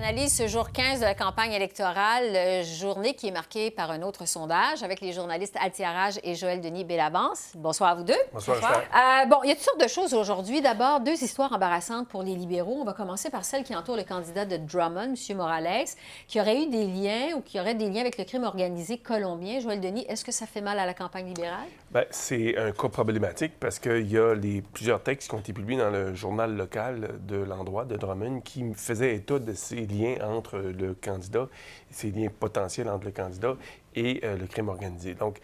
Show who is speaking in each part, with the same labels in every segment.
Speaker 1: analyse ce jour 15 de la campagne électorale, journée qui est marquée par un autre sondage avec les journalistes Althia Raj et Joël Denis Bellavance. Bonsoir à vous deux.
Speaker 2: Bonsoir.
Speaker 1: Bon, il y a toutes sortes de choses aujourd'hui. D'abord, deux histoires embarrassantes pour les libéraux. On va commencer par celle qui entoure le candidat de Drummond, M. Morales, qui aurait eu des liens ou qui aurait des liens avec le crime organisé colombien. Joël Denis, est-ce que ça fait mal à la campagne libérale?
Speaker 2: Bien, c'est un cas problématique parce qu'il y a plusieurs textes qui ont été publiés dans le journal local de l'endroit de Drummond qui faisaient état de ces liens entre le candidat, ces liens potentiels entre le candidat et le crime organisé. Donc,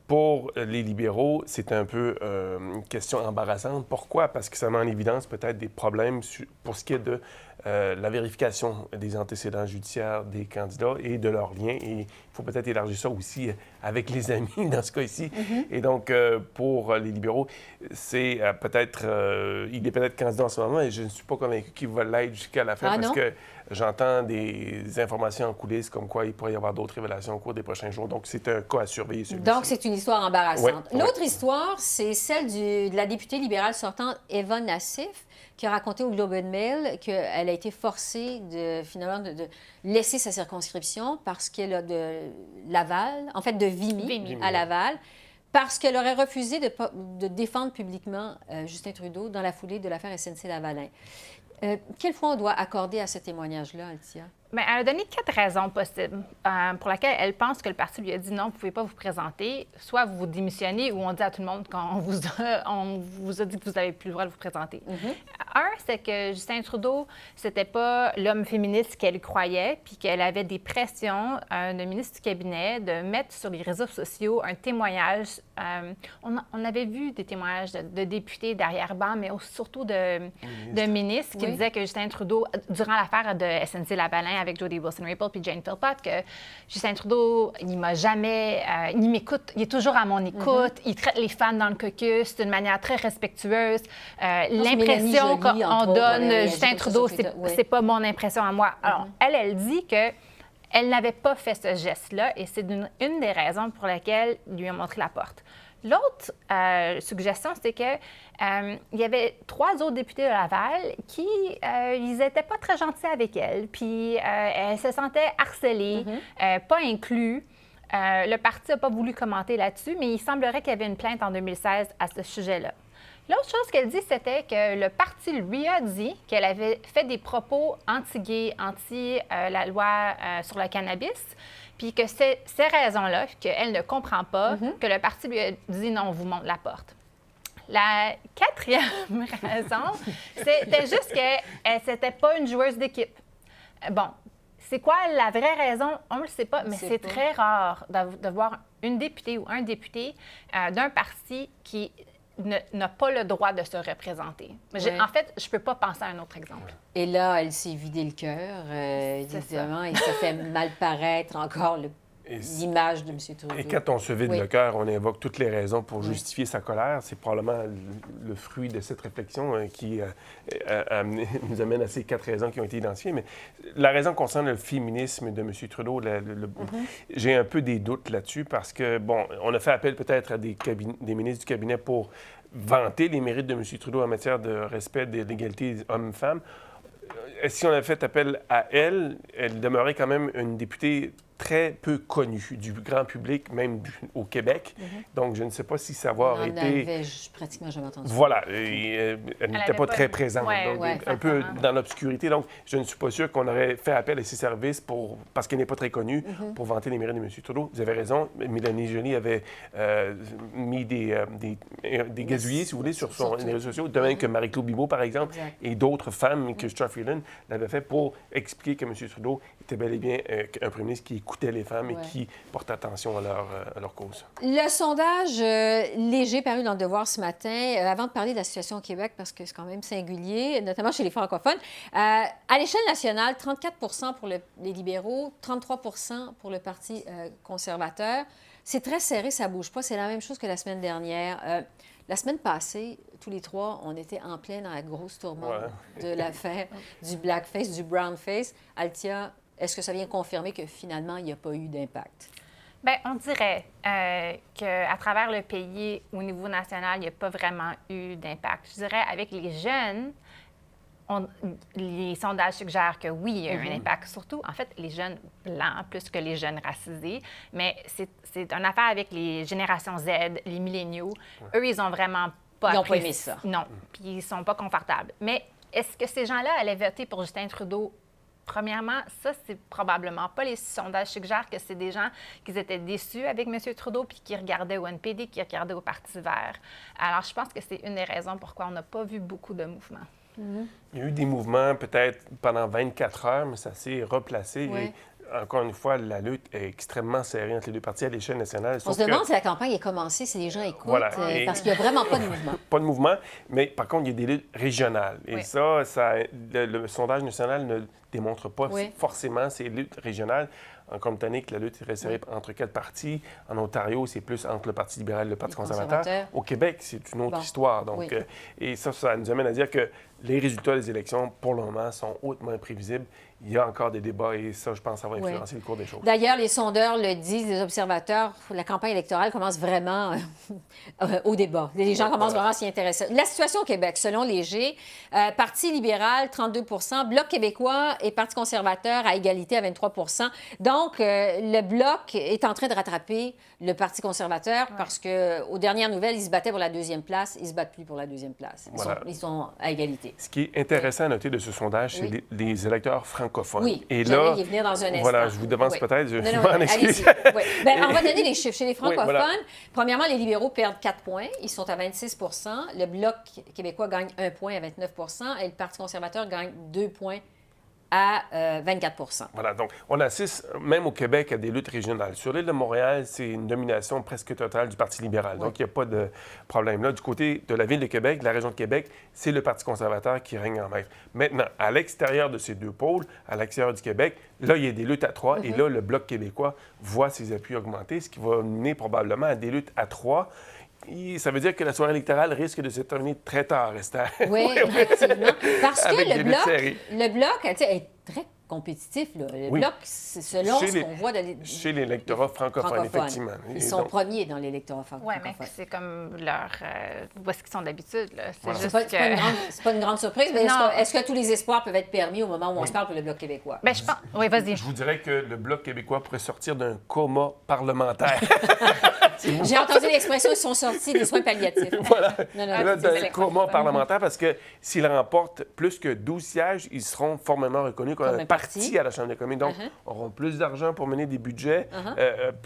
Speaker 2: pour les libéraux, c'est un peu une question embarrassante. Pourquoi? Parce que ça met en évidence peut-être des problèmes pour ce qui est de la vérification des antécédents judiciaires des candidats et de leurs liens. Et il faut peut-être élargir ça aussi avec les amis dans ce cas-ci. Et donc, pour les libéraux, c'est il est peut-être candidat en ce moment et je ne suis pas convaincu qu'il va l'être jusqu'à la fin parce que j'entends des informations en coulisses comme quoi il pourrait y avoir d'autres révélations au cours des prochains jours. Donc, c'est un cas à surveiller, celui-ci.
Speaker 1: Donc, c'est une histoire embarrassante.
Speaker 2: Oui,
Speaker 1: L'autre histoire, c'est celle de la députée libérale sortante Eva Nassif, qui a raconté au Globe and Mail qu'elle a été forcée de laisser sa circonscription parce qu'elle a de Laval, en fait de Vimy. À Laval, parce qu'elle aurait refusé de défendre publiquement Justin Trudeau dans la foulée de l'affaire SNC-Lavalin. Quelle foi on doit accorder à ce témoignage-là, Althia?
Speaker 3: Bien, elle a donné 4 raisons possibles pour lesquelles elle pense que le parti lui a dit non, vous ne pouvez pas vous présenter. Soit vous démissionnez ou on dit à tout le monde qu'on vous a dit que vous n'avez plus le droit de vous présenter. Un, c'est que Justin Trudeau, c'était pas l'homme féministe qu'elle croyait, puis qu'elle avait des pressions de ministre du cabinet de mettre sur les réseaux sociaux un témoignage. On avait vu des témoignages de députés d'arrière-ban, mais surtout de ministres qui disaient que Justin Trudeau, durant l'affaire de SNC-Lavalin, avec Jody Wilson-Raybould puis Jane Philpott, que Justin Trudeau, il m'a jamais... il m'écoute, il est toujours à mon écoute, il traite les fans dans le caucus d'une manière très respectueuse. L'impression qu'on donne Justin Trudeau, c'est pas mon impression à moi. Alors, elle dit que elle n'avait pas fait ce geste-là et c'est une des raisons pour lesquelles il lui a montré la porte. L'autre suggestion, c'est que il y avait 3 autres députés de Laval qui, ils n'étaient pas très gentils avec elle, puis elle se sentait harcelée, pas inclus. Le parti n'a pas voulu commenter là-dessus, mais il semblerait qu'il y avait une plainte en 2016 à ce sujet-là. L'autre chose qu'elle dit, c'était que le parti lui a dit qu'elle avait fait des propos anti-gays, la loi sur le cannabis, puis que c'est ces raisons-là qu'elle ne comprend pas, que le parti lui a dit non, on vous montre la porte. La 4e raison, c'était juste qu'elle n'était pas une joueuse d'équipe. Bon, c'est quoi la vraie raison? On ne le sait pas, mais c'est très rare de voir une députée ou un député d'un parti qui n'a pas le droit de se représenter. En fait, je ne peux pas penser à un autre exemple.
Speaker 1: Et là, elle s'est vidé le cœur, évidemment, et ça fait mal paraître encore l'image de M. Trudeau.
Speaker 2: Et quand on se vide le cœur, on invoque toutes les raisons pour justifier sa colère. C'est probablement le fruit de cette réflexion qui nous amène à ces 4 raisons qui ont été identifiées. Mais la raison concerne le féminisme de M. Trudeau. J'ai un peu des doutes là-dessus parce que, bon, on a fait appel peut-être à des ministres du cabinet pour vanter les mérites de M. Trudeau en matière de respect de l'égalité hommes-femmes. Si on a fait appel à elle, elle demeurait quand même une députée très peu connue du grand public, même au Québec. Donc, je ne sais pas si savoir été...
Speaker 1: On n'avait pratiquement jamais entendu.
Speaker 2: Voilà. Elle n'était pas très présente, donc un peu dans l'obscurité. Donc, je ne suis pas sûr qu'on aurait fait appel à ses services parce qu'elle n'est pas très connue pour vanter les mérites de M. Trudeau. Vous avez raison. Mélanie Joly avait mis des gazouillers, si vous voulez, sur les réseaux sociaux, de même que Marie-Claude Bibeau, par exemple, et d'autres femmes que Chrystia Freeland l'avaient fait pour expliquer que M. Trudeau était bel et bien un premier ministre qui écoutait les femmes et qui portait attention à leur cause.
Speaker 1: Le sondage léger paru dans Le Devoir ce matin, avant de parler de la situation au Québec, parce que c'est quand même singulier, notamment chez les francophones, à l'échelle nationale, 34 pour les libéraux, 33 pour le Parti conservateur. C'est très serré, ça ne bouge pas. C'est la même chose que la semaine dernière. La semaine passée, tous les 3, on était en plein dans la grosse tourmente de l'affaire du blackface, du brownface. Althia, est-ce que ça vient confirmer que finalement, il n'y a pas eu d'impact?
Speaker 3: Bien, on dirait qu'à travers le pays, au niveau national, il n'y a pas vraiment eu d'impact. Je dirais, avec les jeunes, les sondages suggèrent que oui, il y a un impact, surtout, en fait, les jeunes blancs plus que les jeunes racisés. Mais c'est une affaire avec les générations Z, les milléniaux. Eux, ils ont vraiment pas
Speaker 1: Ils n'ont pas aimé ça.
Speaker 3: Non, puis ils sont pas confortables. Mais est-ce que ces gens-là allaient voter pour Justin Trudeau? Premièrement, ça, c'est probablement pas. Les sondages suggèrent que c'est des gens qui étaient déçus avec M. Trudeau puis qui regardaient au NPD, qui regardaient au Parti vert. Alors, je pense que c'est une des raisons pourquoi on n'a pas vu beaucoup de mouvements.
Speaker 2: Il y a eu des mouvements peut-être pendant 24 heures, mais ça s'est replacé.
Speaker 1: Oui.
Speaker 2: Et, encore une fois, la lutte est extrêmement serrée entre les deux partis à l'échelle nationale.
Speaker 1: On se demande si la campagne est commencée, si les gens écoutent,
Speaker 2: Voilà.
Speaker 1: parce qu'il n'y a vraiment pas de mouvement.
Speaker 2: Pas de mouvement, mais par contre, il y a des luttes régionales. Et
Speaker 3: Oui.
Speaker 2: ça le sondage national ne démontre pas
Speaker 1: Oui.
Speaker 2: forcément ces luttes régionales. En Colombie-Britannique, la lutte est resserrée entre 4 partis. En Ontario, c'est plus entre le Parti libéral et le Parti conservateur. Au Québec, c'est une autre histoire. Donc,
Speaker 1: Oui.
Speaker 2: Et ça nous amène à dire que les résultats des élections, pour le moment, sont hautement imprévisibles. Il y a encore des débats et ça, je pense, que ça va influencer le cours des choses.
Speaker 1: D'ailleurs, les sondeurs le disent, les observateurs, la campagne électorale commence vraiment au débat. Les gens commencent vraiment à s'y intéresser. La situation au Québec, selon Léger, Parti libéral, 32 Bloc québécois et Parti conservateur à égalité à 23 Donc, le Bloc est en train de rattraper le Parti conservateur parce qu'aux dernières nouvelles, ils se battaient pour la deuxième place. Ils ne se battent plus pour la deuxième place. Ils sont à égalité.
Speaker 2: Ce qui est intéressant à noter de ce sondage, c'est les électeurs francophones.
Speaker 1: Oui,
Speaker 2: et
Speaker 1: j'allais
Speaker 2: là,
Speaker 1: y venir dans un instant.
Speaker 2: voilà, je vous devance
Speaker 1: Oui.
Speaker 2: peut-être, je
Speaker 1: Non,
Speaker 2: m'en excuse.
Speaker 1: Oui. Bien, on va donner les chiffres. Chez les francophones,
Speaker 2: voilà.
Speaker 1: Premièrement, les libéraux perdent 4 points. Ils sont à 26 Le Bloc québécois gagne 1 point à 29 et le Parti conservateur gagne 2 points à 24
Speaker 2: Voilà, donc on assiste, même au Québec, à des luttes régionales. Sur l'île de Montréal, c'est une domination presque totale du Parti libéral. Donc, il n'y a pas de problème là. Du côté de la ville de Québec, de la région de Québec, c'est le Parti conservateur qui règne en maître. Maintenant, à l'extérieur de ces deux pôles, à l'extérieur du Québec, là, il y a des luttes à 3 et là, le Bloc québécois voit ses appuis augmenter, ce qui va mener probablement à des luttes à 3. Et ça veut dire que la soirée électorale risque de se terminer très tard, Esther.
Speaker 1: Oui, effectivement. Parce que
Speaker 2: Avec des luttes serrées.
Speaker 1: le bloc tu sais, est très compétitif. Là. Le Bloc, c'est selon ce qu'on voit
Speaker 2: chez l'électorat francophone, effectivement.
Speaker 1: Ils sont premiers dans l'électorat
Speaker 3: Oui,
Speaker 1: francophone.
Speaker 3: mais c'est comme leur... où est-ce qu'ils sont d'habitude, là? C'est
Speaker 1: C'est
Speaker 3: juste
Speaker 1: pas une grande surprise, mais
Speaker 3: Non.
Speaker 1: est-ce que tous les espoirs peuvent être permis au moment où on se parle pour le Bloc québécois?
Speaker 3: Bien, je pense... Oui, vas-y.
Speaker 2: Je vous dirais que le Bloc québécois pourrait sortir d'un coma parlementaire.
Speaker 1: J'ai entendu l'expression, ils sont sortis des soins palliatifs.
Speaker 2: Voilà.
Speaker 1: Non,
Speaker 2: Là,
Speaker 1: c'est
Speaker 2: d'un
Speaker 1: ça.
Speaker 2: coma parlementaire, parce que s'ils remportent plus que 12 sièges, ils seront formellement reconnus comme
Speaker 1: Comme
Speaker 2: un
Speaker 1: un
Speaker 2: parti
Speaker 1: parti.
Speaker 2: à la Chambre des communes. Donc, auront plus d'argent pour mener des budgets,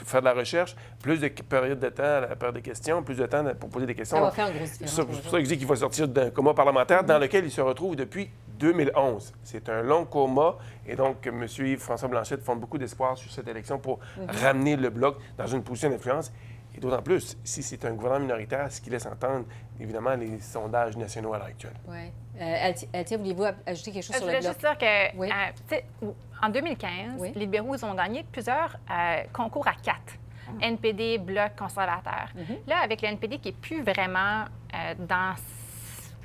Speaker 2: faire de la recherche, plus de période de temps à la période des questions, plus de temps pour poser des questions.
Speaker 1: Ça va faire une grosse différence.
Speaker 2: C'est pour ça que je dis qu'il va sortir d'un coma parlementaire dans lequel il se retrouve depuis 2011. C'est un long coma et donc M. Yves-François Blanchette fonde beaucoup d'espoir sur cette élection pour ramener le Bloc dans une position d'influence. Et d'autant plus, si c'est un gouvernement minoritaire, ce qui laisse entendre, évidemment, les sondages nationaux à l'heure actuelle.
Speaker 1: Oui. Althia, voulez-vous ajouter quelque chose
Speaker 3: Je
Speaker 1: sur le
Speaker 3: voulais
Speaker 1: Bloc?
Speaker 3: juste dire que,
Speaker 1: Oui.
Speaker 3: tu sais, en 2015,
Speaker 1: Oui.
Speaker 3: les libéraux, ils ont gagné plusieurs concours à 4. NPD, Bloc, conservateur. Là, avec le NPD qui n'est plus vraiment dans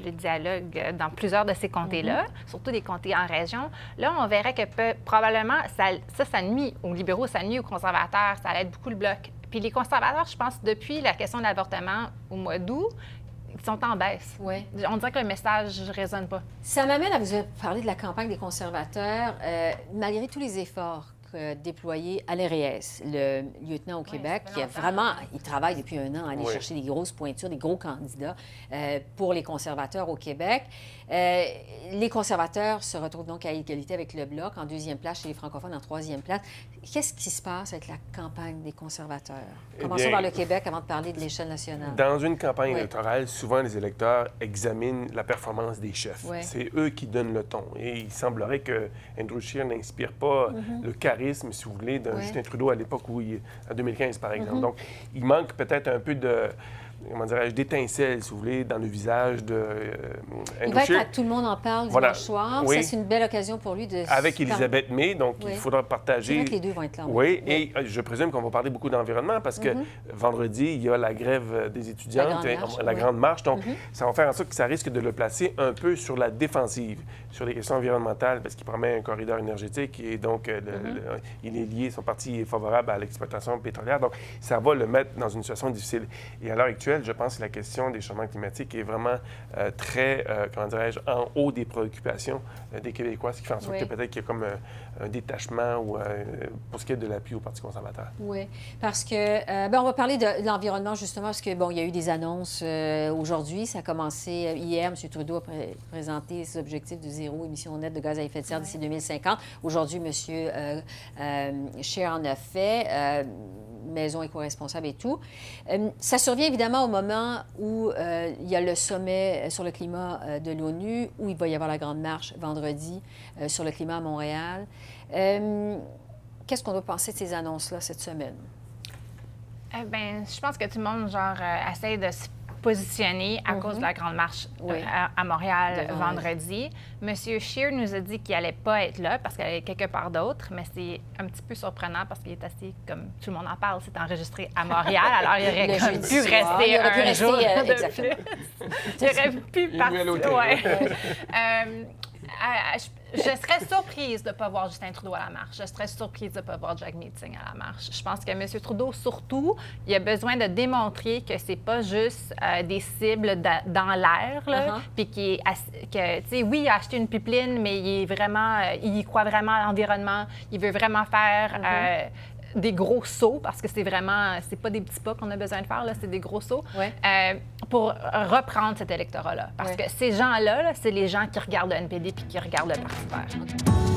Speaker 3: le dialogue dans plusieurs de ces comtés-là, surtout des comtés en région, là, on verrait que probablement, ça nuit aux libéraux, ça nuit aux conservateurs, ça aide beaucoup le Bloc. Puis les conservateurs, je pense, depuis la question de l'avortement au mois d'août, ils sont en baisse.
Speaker 1: Oui.
Speaker 3: On dirait que le message ne résonne pas.
Speaker 1: Ça m'amène à vous parler de la campagne des conservateurs. Malgré tous les efforts déployés, Alain Reyes, le lieutenant au Québec,
Speaker 3: ça fait
Speaker 1: qui a
Speaker 3: longtemps.
Speaker 1: vraiment, il travaille depuis un an à aller
Speaker 2: Oui.
Speaker 1: chercher des grosses pointures, des gros candidats pour les conservateurs au Québec. Les conservateurs se retrouvent donc à égalité avec le Bloc, en deuxième place chez les francophones, en troisième place. Qu'est-ce qui se passe avec la campagne des conservateurs? Commençons
Speaker 2: bien,
Speaker 1: par le Québec avant de parler de l'échelle nationale.
Speaker 2: Dans une campagne
Speaker 1: Oui.
Speaker 2: électorale, souvent les électeurs examinent la performance des chefs.
Speaker 1: Oui.
Speaker 2: C'est eux qui donnent le ton. Et il semblerait que Andrew Scheer n'inspire pas le charisme, si vous voulez, d'un
Speaker 1: Oui.
Speaker 2: Justin Trudeau à l'époque où en 2015, par exemple. Donc, il manque peut-être un peu de, comment dirais-je, d'étincelle, si vous voulez, dans le visage de
Speaker 1: Il
Speaker 2: Andrew
Speaker 1: va être
Speaker 2: Scheer.
Speaker 1: à Tout le monde en parle
Speaker 2: Voilà.
Speaker 1: dimanche soir.
Speaker 2: Oui.
Speaker 1: Ça, c'est une belle occasion pour lui de...
Speaker 2: Avec Elisabeth May, donc
Speaker 1: Oui.
Speaker 2: il faudra
Speaker 1: C'est
Speaker 2: partager.
Speaker 1: vrai que les deux vont être là.
Speaker 2: Oui, et je présume qu'on va parler beaucoup d'environnement parce que vendredi, il y a la grève des étudiantes,
Speaker 1: La grande marche,
Speaker 2: la
Speaker 1: oui.
Speaker 2: grande marche. Donc, ça va faire en sorte que ça risque de le placer un peu sur la défensive, sur les questions environnementales, parce qu'il promet un corridor énergétique et donc il est lié, son parti est favorable à l'exploitation pétrolière. Donc, ça va le mettre dans une situation difficile. Et à l'heure actuelle, actuelle, je pense que la question des changements climatiques est vraiment très, comment dirais-je, en haut des préoccupations des Québécois, ce qui fait en sorte que peut-être qu'il y a comme un détachement ou, pour ce qui est de l'appui au Parti conservateur.
Speaker 1: Oui, parce que, on va parler de l'environnement justement, parce que, bon, il y a eu des annonces aujourd'hui. Ça a commencé hier. M. Trudeau a présenté ses objectifs de zéro émission nette de gaz à effet de serre d'ici 2050. Aujourd'hui, M. Scheer en a fait, maison éco-responsable et tout. Ça survient évidemment au moment où il y a le sommet sur le climat de l'ONU, où il va y avoir la grande marche vendredi sur le climat à Montréal. Qu'est-ce qu'on doit penser de ces annonces-là cette semaine?
Speaker 3: Je pense que tout le monde, essaie de se positionner à cause de la grande marche à Montréal vendredi. Monsieur Scheer nous a dit qu'il n'allait pas être là parce qu'il allait quelque part d'autre, mais c'est un petit peu surprenant parce qu'il est assis, comme tout le monde en parle, c'est enregistré à Montréal, alors il aurait pu rester un jour de plus. Il aurait pu partir. Je serais surprise de ne pas voir Justin Trudeau à la marche. Je serais surprise de ne pas voir Jack Meeting à la marche. Je pense que M. Trudeau, surtout, il a besoin de démontrer que c'est pas juste des cibles dans l'air, puis tu sais, oui, il a acheté une pipeline, mais il croit vraiment à l'environnement. Il veut vraiment faire des gros sauts, parce que c'est pas des petits pas qu'on a besoin de faire, là, c'est des gros sauts, pour reprendre cet électorat-là. Parce que ces gens-là, c'est les gens qui regardent le NPD puis qui regardent le Parti vert.